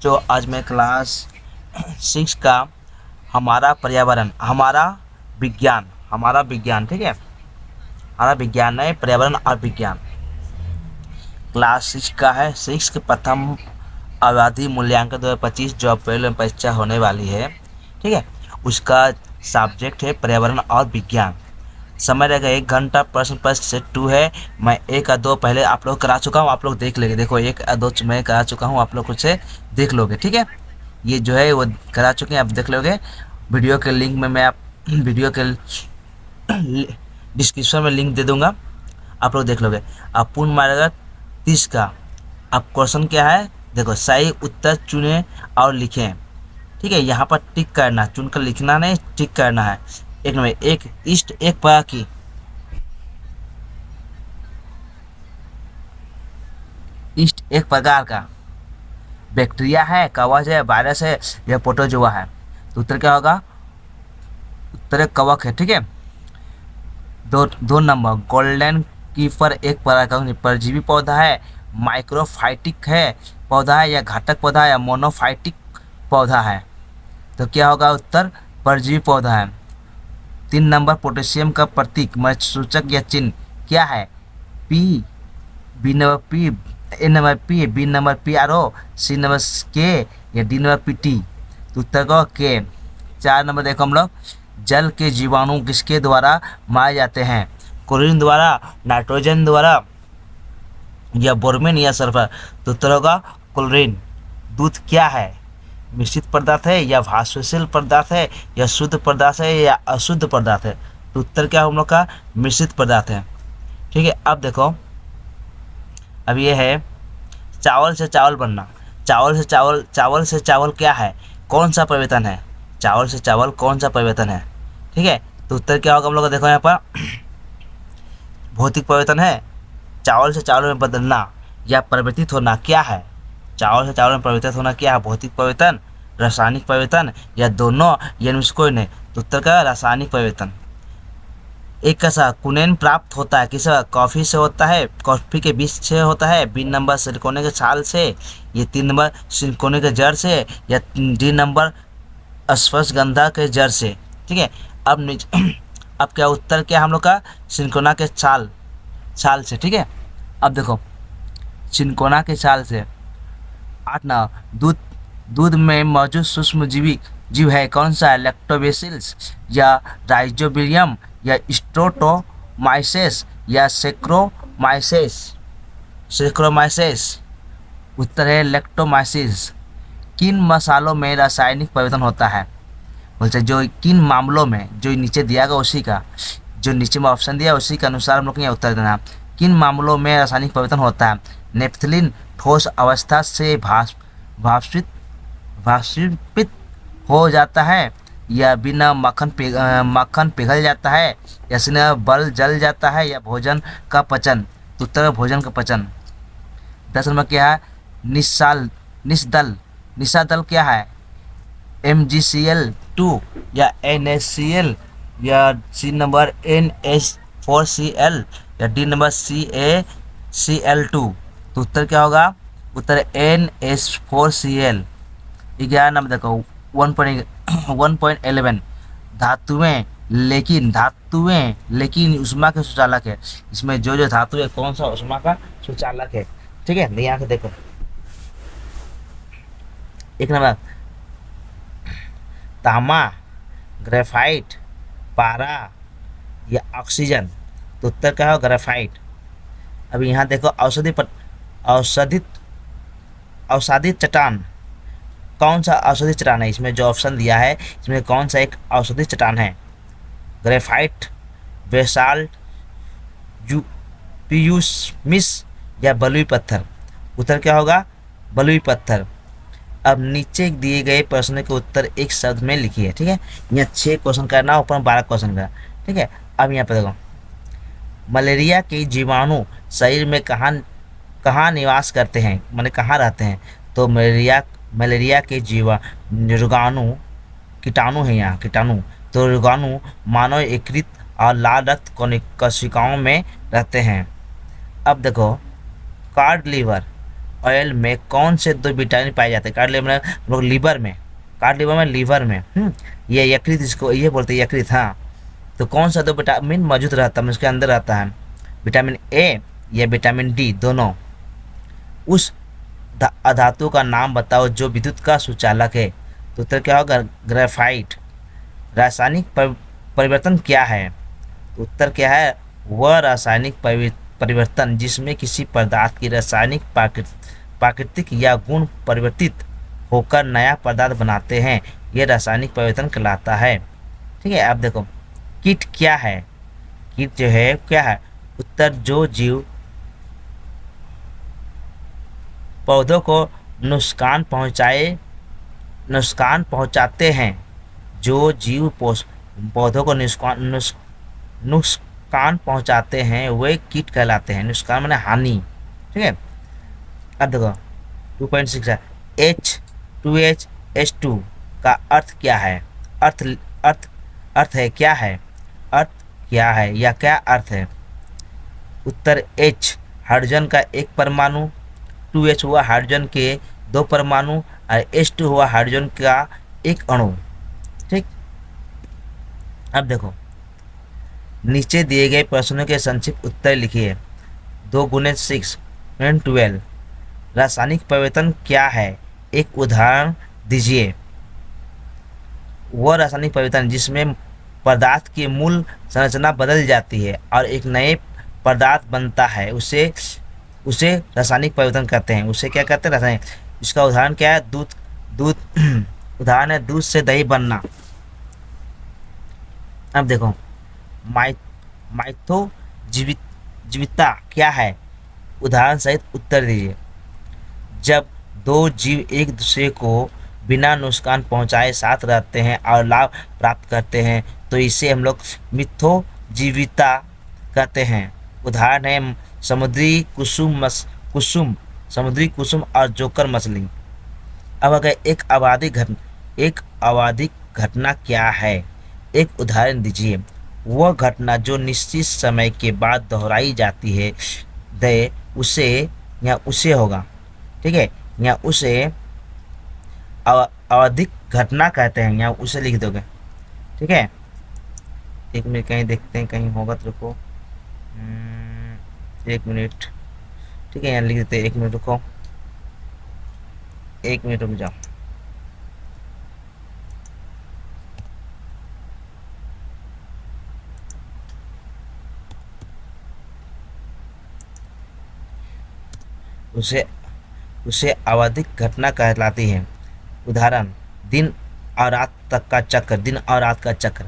जो आज मैं क्लास 6 का हमारा पर्यावरण हमारा विज्ञान ठीक है। हमारा विज्ञान है पर्यावरण और विज्ञान। क्लास 6 का है। 6 के प्रथम आबादी मूल्यांकन 2025 जो अप्रैल में परीक्षा होने वाली है, ठीक है। उसका सब्जेक्ट है पर्यावरण और विज्ञान। समय रहेगा 1 घंटा। प्रश्न पत्र सेट 2 है। मैं 1 और 2 पहले आप लोग करा चुका हूँ, आप लोग देख लेंगे। देखो 1 और 2 मैं करा चुका हूँ, आप लोग कुछ से देख लोगे, ठीक है। ये जो है वो करा चुके हैं, आप देख लोगे। वीडियो के लिंक में मैं आप वीडियो के डिस्क्रिप्शन में लिंक दे दूंगा, आप लोग देख लोगे। अब पूर्ण मार्ग 30 का अब क्वेश्चन क्या है, देखो सही उत्तर चुने और लिखें, ठीक है। यहाँ पर टिक करना, चुनकर लिखना नहीं, टिक करना है। एक नंबर, एक ईस्ट एक प्रकार की ईस्ट एक प्रकार का बैक्टीरिया है, कवच है, वायरस है या प्रोटोजोआ है। तो उत्तर क्या होगा? उत्तर कवक है, ठीक है। दो नंबर, गोल्डन कीपर एक प्रकार का परजीवी पौधा है, माइक्रोफाइटिक है पौधा है या घातक पौधा है या मोनोफाइटिक पौधा है। तो क्या होगा उत्तर? परजीवी पौधा है। 3 नंबर, पोटेशियम का प्रतीक सूचक या चिन्ह क्या है? P, B number P, A number P, B number P R O, C number के या डी नंबर पी टी। तो उत्तर को के। 4 नंबर देखो हम लोग, जल के जीवाणु किसके द्वारा मारे जाते हैं? क्लोरीन द्वारा, नाइट्रोजन द्वारा या बोरमेन या सल्फर। तो उत्तर होगा क्लोरीन। दूध क्या है? मिश्रित पदार्थ है या भास्वशील पदार्थ है या शुद्ध पदार्थ है या अशुद्ध पदार्थ है। तो उत्तर क्या हम लोग का? मिश्रित पदार्थ है, ठीक है। अब देखो, अब ये है चावल से चावल बनना। चावल से चावल क्या है? कौन सा परिवर्तन है? चावल से चावल कौन सा परिवर्तन है, ठीक है। तो उत्तर क्या होगा हम लोग का? देखो यहाँ पर भौतिक परिवर्तन है। चावल से चावल में बदलना या परिवर्तित होना क्या है? चावल से चावल में परिवर्तित होना क्या है? भौतिक परिवर्तन, रासायनिक परिवर्तन या दोनों या इनमें से कोई नहीं। तो उत्तर का रासायनिक परिवर्तन। एक कैसा कुनेन प्राप्त होता है? किस? कॉफ़ी से होता है, कॉफ़ी के बीज से होता है, बी नंबर सिलिकोने के छाल से, ये 3 नंबर सिलिकोने के जड़ से या डी नंबर अश्वगंधा के जड़ से, ठीक है। अब अब क्या उत्तर क्या हम लोग का? सिलिकोना के छाल से, ठीक है। अब देखो सिलिकोना के छाल से। 8 ना, दूध में मौजूद सूक्ष्म जीव है, कौन सा है? लैक्टोबैसिलस या राइजोबियम या स्ट्रेप्टोमाइसेस या सेक्रोमाइसेस। उत्तर है लैक्टोमाइसिस। किन मसालों में रासायनिक परिवर्तन होता है? बोलते जो किन मामलों में, जो नीचे दिया गया उसी का, जो नीचे में ऑप्शन दिया उसी के अनुसार हम लोग को यहाँ उत्तर देना। किन मामलों में रासायनिक परिवर्तन होता है? नेपथलीन ठोस अवस्था से भाष्पित हो जाता है या बिना मक्खन पिघल जाता है या सिर्फ बल जल जाता है या भोजन का पचन। तो उत्तर भोजन का पचन। 10 नंबर क्या है? निशादल क्या है? MgCl2 या NaCl या सी नंबर NH4Cl या डी नंबर CaCl2। तो उत्तर क्या होगा? उत्तर NH4Cl। 11 नंबर देखो 1.11, धातुएं लेकिन उष्मा के सुचालक है। इसमें जो धातु है कौन सा उष्मा का सुचालक है, ठीक है। यहाँ से देखो 1 नंबर तांबा, ग्रेफाइट, पारा या ऑक्सीजन। तो उत्तर क्या हो? ग्रेफाइट। अभी यहाँ देखो औषधित चट्टान, कौन सा औषधि चट्टान है? इसमें जो ऑप्शन दिया है इसमें कौन सा एक औषधि चट्टान है? ग्रेफाइट, बेसाल्ट, पियूसमिस या बलुई पत्थर। उत्तर क्या होगा? बलुई पत्थर। अब नीचे दिए गए प्रश्न के उत्तर एक शब्द में लिखिए, ठीक है। यहाँ 6 क्वेश्चन करना, ऊपर 12 क्वेश्चन का, ठीक है। अब यहाँ पे देखो, मलेरिया के जीवाणु शरीर में कहाँ निवास करते हैं, माने कहाँ रहते हैं? तो मलेरिया के कीटाणु है यहाँ, कीटाणु। तो रोगाणु मानव यकृत और लाल रक्त कोशिकाओं में रहते हैं। अब देखो, कार्ड लीवर ऑयल में कौन से दो विटामिन पाए जाते हैं? कार्ड लीवर में हम लोग लीवर में, कार्ड लीवर में लीवर में ये यकृत, इसको ये बोलते हैं यकृत। हाँ, तो कौन सा दो विटामिन मौजूद रहता है उसके अंदर रहता है? विटामिन ए या विटामिन डी, दोनों। उस अधातु का नाम बताओ जो विद्युत का सुचालक है। तो उत्तर क्या होगा? ग्रेफाइट। रासायनिक परिवर्तन क्या है? तो उत्तर क्या है? वह रासायनिक परिवर्तन जिसमें किसी पदार्थ की रासायनिक प्राकृतिक या गुण परिवर्तित होकर नया पदार्थ बनाते हैं, यह रासायनिक परिवर्तन कहलाता है। ठीक है, आप देखो कीट क्या है? कीट जो है क्या है? उत्तर जो जीव पौधों को नुकसान पहुंचाते हैं, जो जीव पौधों को नुकसान पहुंचाते हैं वे कीट कहलाते हैं। नुकसान माने हानि। ठीक है, अब देखो 2.6 है, H2H का अर्थ क्या है? अर्थ अर्थ अर्थ है क्या है? अर्थ क्या है या क्या अर्थ है? उत्तर H हाइड्रोजन का एक परमाणु, 2H हुआ हाइड्रोजन के दो परमाणु और H2 हुआ हाइड्रोजन का एक अणु। ठीक, अब देखो नीचे दिए गए प्रश्नों के संक्षिप्त उत्तर लिखिए। 2 × 6 = 12। रासायनिक परिवर्तन क्या है? एक उदाहरण दीजिए। वह रासायनिक परिवर्तन जिसमें पदार्थ की मूल संरचना बदल जाती है और एक नए पदार्थ बनता है, उसे रासायनिक परिवर्तन कहते हैं। उसे क्या कहते हैं? रासायनिक। इसका उदाहरण क्या है? दूध उदाहरण है दूध से दही बनना। अब देखो माइथो जीविता क्या है? उदाहरण सहित उत्तर दीजिए। जब दो जीव एक दूसरे को बिना नुकसान पहुंचाए साथ रहते हैं और लाभ प्राप्त करते हैं तो इसे हम लोग मिथो जीविता कहते हैं। उदाहरण है समुद्री कुसुम और जोकर मछली। अब अगर एक आवधिक घटना क्या है? एक उदाहरण दीजिए। वह घटना जो निश्चित समय के बाद दोहराई जाती है, उसे होगा। ठीक है, यहाँ उसे आवधिक घटना कहते हैं, यहाँ उसे लिख दोगे। ठीक है, एक मिनट कहीं देखते हैं, कहीं होगा तो रुको। 1 मिनट। ठीक है, यहाँ लिख देते हैं। 1 मिनट रुको, 1 मिनट रुक जाओ। उसे आवधिक घटना कहलाती है। उदाहरण दिन और रात का चक्र।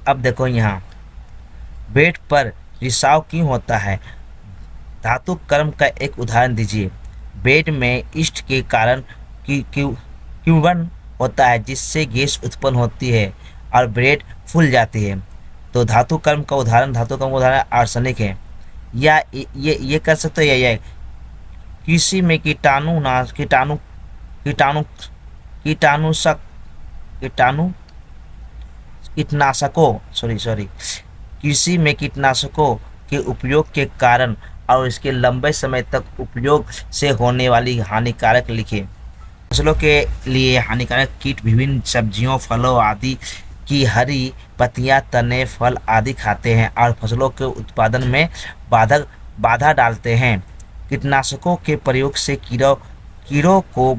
अब देखो यहाँ बेड पर रिसाव क्यों होता है? धातु कर्म का एक उदाहरण दीजिए। बेड में ईस्ट के कारण क्यूबन होता है जिससे गैस उत्पन्न होती है और ब्रेड फूल जाती है। तो धातु कर्म का उदाहरण आर्सेनिक है। या ये कर सकते हो, या कृषि में कृषि में कीटनाशकों के उपयोग के कारण और इसके लंबे समय तक उपयोग से होने वाली हानिकारक लिखे। फसलों के लिए हानिकारक कीट विभिन्न सब्जियों, फलों आदि की हरी पत्तियां, तने, फल आदि खाते हैं और फसलों के उत्पादन में बाधा डालते हैं। कीटनाशकों के प्रयोग से कीड़ों को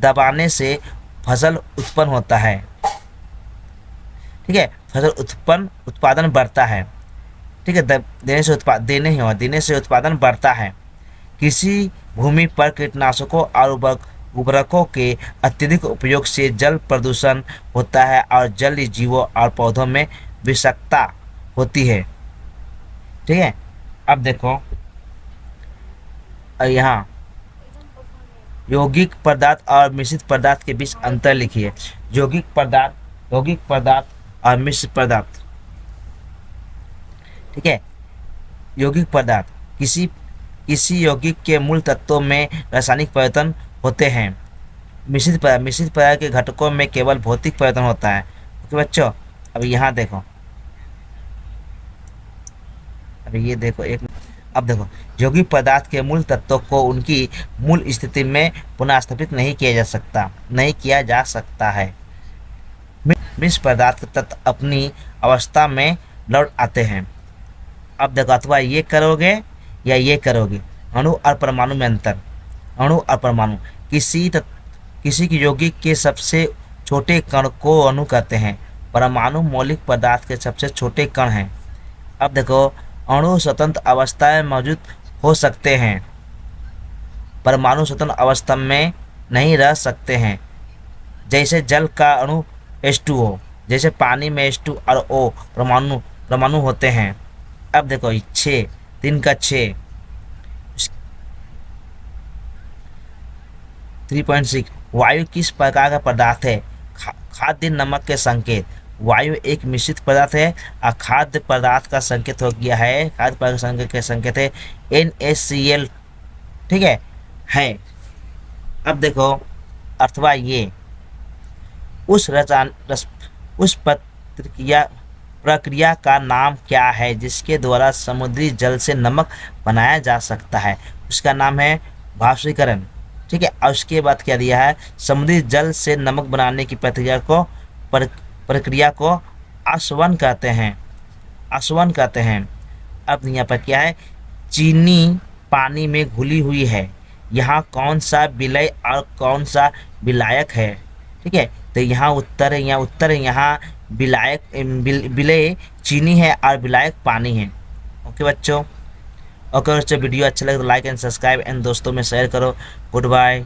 दबाने से फसल उत्पन्न होता है। ठीक है, उत्पादन बढ़ता है। ठीक है, देने से उत्पादन बढ़ता है। कृषि भूमि पर कीटनाशकों और उर्वरकों के अत्यधिक उपयोग से जल प्रदूषण होता है और जलीय जीवों और पौधों में विषाक्तता होती है। ठीक है, अब देखो यहाँ यौगिक पदार्थ और मिश्रित पदार्थ के बीच अंतर लिखिए। यौगिक पदार्थ और मिश्रित पदार्थ। ठीक है, यौगिक पदार्थ किसी यौगिक के मूल तत्वों में रासायनिक परिवर्तन होते हैं। मिश्रित पदार्थ के घटकों में केवल भौतिक परिवर्तन होता है। ओके बच्चों, अब यहाँ देखो, अब ये देखो एक अब देखो, यौगिक पदार्थ के मूल तत्वों को उनकी मूल स्थिति में पुनः स्थापित नहीं किया जा सकता है। मिश्र पदार्थ के तत्व अपनी अवस्था में लौट आते हैं। अब देखो, अथवा ये करोगे या ये करोगे। अणु और परमाणु में अंतर। अणु और परमाणु, किसी की यौगिक के सबसे छोटे कण को अणु कहते हैं। परमाणु मौलिक पदार्थ के सबसे छोटे कण हैं। अब देखो, अणु स्वतंत्र अवस्था में मौजूद हो सकते हैं, परमाणु स्वतंत्र अवस्था में नहीं रह सकते हैं। जैसे जल का अणु H2O, जैसे पानी में H2 और O परमाणु होते हैं। अब देखो 6, 3 का 6, 3.6 वायु किस प्रकार का पदार्थ है? खाद्य नमक के संकेत। वायु एक मिश्रित पदार्थ है और खाद्य पदार्थ का संकेत हो गया है, खाद्य पदार्थ का संकेत है NaCl, ठीक है। अब देखो, अथवा ये उस प्रक्रिया का नाम क्या है जिसके द्वारा समुद्री जल से नमक बनाया जा सकता है? उसका नाम है वाष्पीकरण, ठीक है। और उसके बाद क्या दिया है? समुद्री जल से नमक बनाने की प्रक्रिया को आसवन कहते हैं। अब यहाँ पर क्या है? चीनी पानी में घुली हुई है। यहाँ कौन सा विलय और कौन सा विलायक है? ठीक है, तो यहाँ उत्तर है, यहाँ विलय चीनी है और विलायक पानी है। ओके बच्चों, वीडियो अच्छा लगे तो लाइक एंड सब्सक्राइब एंड दोस्तों में शेयर करो। Good bye.